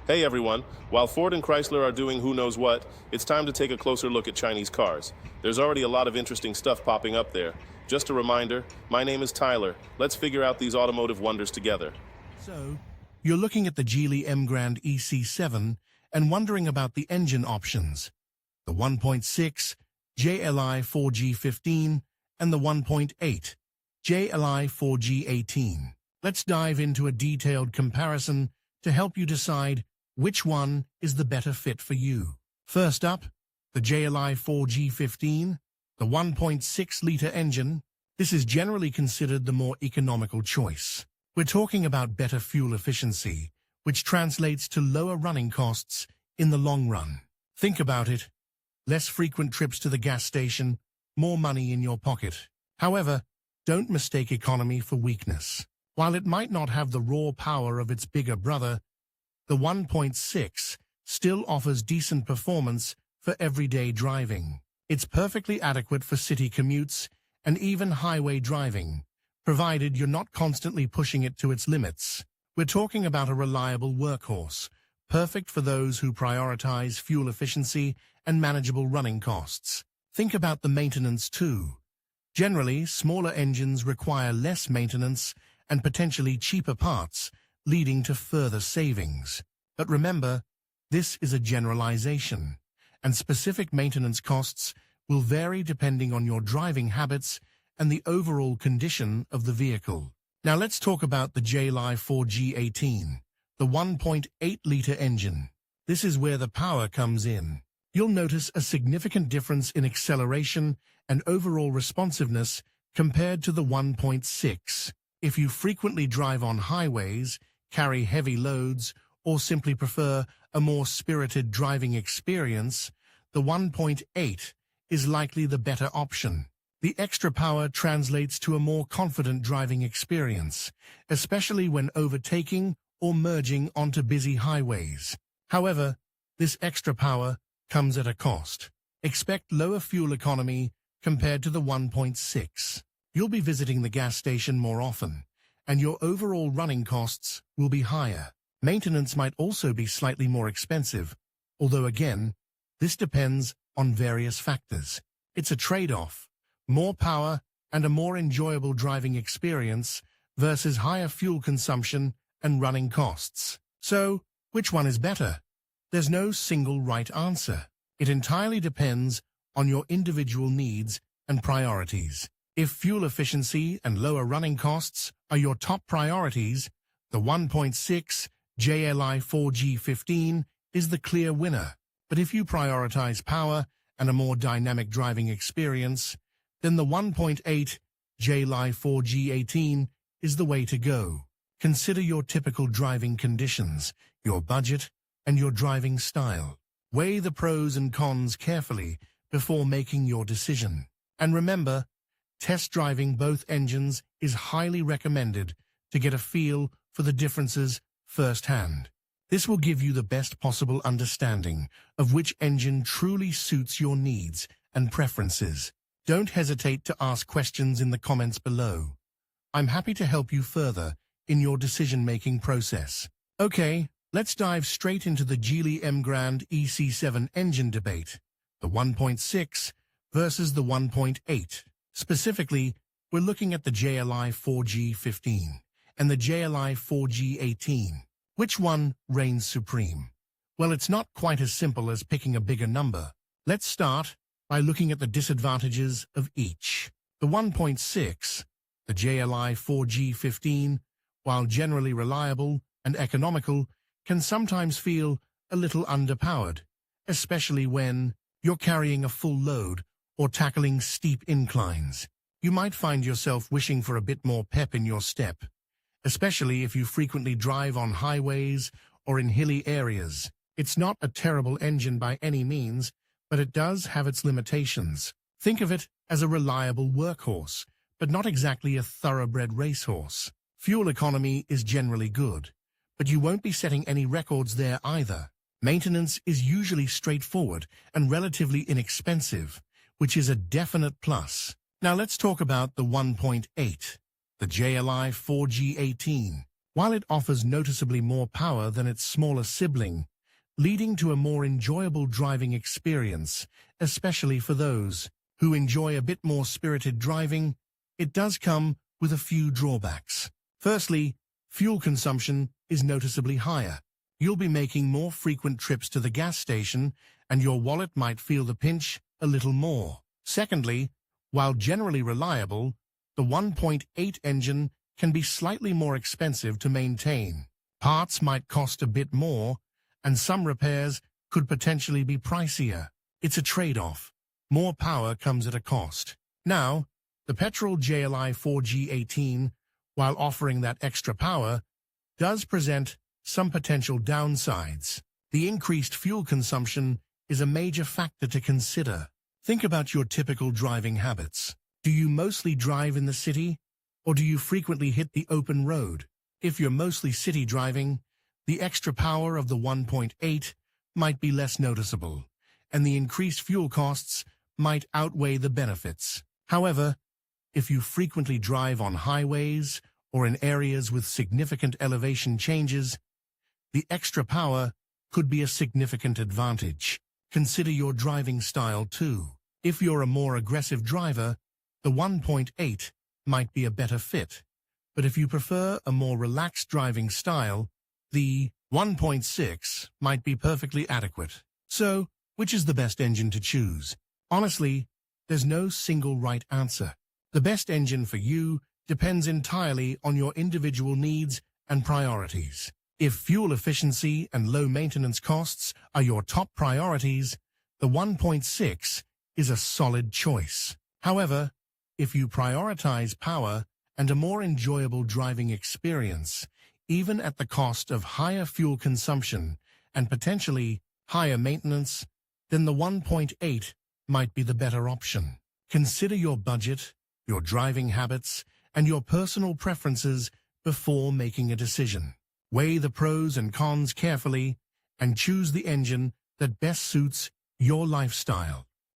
Hey everyone, while Ford and Chrysler are doing who knows what, it's time to take a closer look at Chinese cars. There's already a lot of interesting stuff popping up there. Just a reminder, my name is Tyler. Let's figure out these automotive wonders together. So, you're looking at the Geely EC7 and wondering about the engine options. The 1.6 JLI 4G15 and the 1.8 JLI 4G18. Let's dive into a detailed comparison to help you decide which one is the better fit for you. First up, the JLI 4G15, the 1.6-liter engine. This is generally considered the more economical choice. We're talking about better fuel efficiency, which translates to lower running costs in the long run. Think about it. Less frequent trips to the gas station, more money in your pocket. However, don't mistake economy for weakness. While it might not have the raw power of its bigger brother, the 1.6 still offers decent performance for everyday driving. It's perfectly adequate for city commutes and even highway driving, provided you're not constantly pushing it to its limits. We're talking about a reliable workhorse, perfect for those who prioritize fuel efficiency and manageable running costs. Think about the maintenance too. Generally, smaller engines require less maintenance and potentially cheaper parts, leading to further savings. But remember, this is a generalization, and specific maintenance costs will vary depending on your driving habits and the overall condition of the vehicle. Now let's talk about the JLI 4G18, the 1.8-liter engine. This is where the power comes in. You'll notice a significant difference in acceleration and overall responsiveness compared to the 1.6. If you frequently drive on highways, carry heavy loads, or simply prefer a more spirited driving experience, the 1.8 is likely the better option. The extra power translates to a more confident driving experience, especially when overtaking or merging onto busy highways. However, this extra power comes at a cost. Expect lower fuel economy compared to the 1.6. You'll be visiting the gas station more often, and your overall running costs will be higher. Maintenance might also be slightly more expensive, although again, this depends on various factors. It's a trade-off, more power and a more enjoyable driving experience versus higher fuel consumption and running costs. So, which one is better? There's no single right answer. It entirely depends on your individual needs and priorities. If fuel efficiency and lower running costs are your top priorities, the 1.6 JLI 4G15 is the clear winner. But if you prioritize power and a more dynamic driving experience, then the 1.8 JLI 4G18 is the way to go. Consider your typical driving conditions, your budget, and your driving style. Weigh the pros and cons carefully before making your decision. And remember, test driving both engines is highly recommended to get a feel for the differences firsthand. This will give you the best possible understanding of which engine truly suits your needs and preferences. Don't hesitate to ask questions in the comments below. I'm happy to help you further in your decision-making process. Okay, let's dive straight into the Geely EC7 engine debate, the 1.6 versus the 1.8. Specifically, we're looking at the JLI 4G15 and the JLI 4G18. Which one reigns supreme? Well, it's not quite as simple as picking a bigger number. Let's start by looking at the disadvantages of each. The 1.6, the JLI 4G15, while generally reliable and economical, can sometimes feel a little underpowered, especially when you're carrying a full load or tackling steep inclines. You might find yourself wishing for a bit more pep in your step, especially if you frequently drive on highways or in hilly areas. It's not a terrible engine by any means, but it does have its limitations. Think of it as a reliable workhorse, but not exactly a thoroughbred racehorse. Fuel economy is generally good, but you won't be setting any records there either. Maintenance is usually straightforward and relatively inexpensive, which is a definite plus. Now let's talk about the 1.8, the JLI 4G18. while it offers noticeably more power than its smaller sibling, leading to a more enjoyable driving experience, especially for those who enjoy a bit more spirited driving. It does come with a few drawbacks. Firstly, fuel consumption is noticeably higher. You'll be making more frequent trips to the gas station, and your wallet might feel the pinch a little more. Secondly, while generally reliable, the 1.8 engine can be slightly more expensive to maintain. Parts might cost a bit more, and some repairs could potentially be pricier. It's a trade-off. More power comes at a cost. Now, the petrol Geely 4G18, while offering that extra power, does present some potential downsides. The increased fuel consumption is a major factor to consider. Think about your typical driving habits. Do you mostly drive in the city, or do you frequently hit the open road? If you're mostly city driving, the extra power of the 1.8 might be less noticeable, and the increased fuel costs might outweigh the benefits. However, if you frequently drive on highways or in areas with significant elevation changes, the extra power could be a significant advantage. Consider your driving style too. If you're a more aggressive driver, the 1.8 might be a better fit. But if you prefer a more relaxed driving style, the 1.6 might be perfectly adequate. So, which is the best engine to choose? Honestly, there's no single right answer. The best engine for you depends entirely on your individual needs and priorities. If fuel efficiency and low maintenance costs are your top priorities, the 1.6 is a solid choice. However, if you prioritize power and a more enjoyable driving experience, even at the cost of higher fuel consumption and potentially higher maintenance, then the 1.8 might be the better option. Consider your budget, your driving habits, and your personal preferences before making a decision. Weigh the pros and cons carefully and choose the engine that best suits your lifestyle.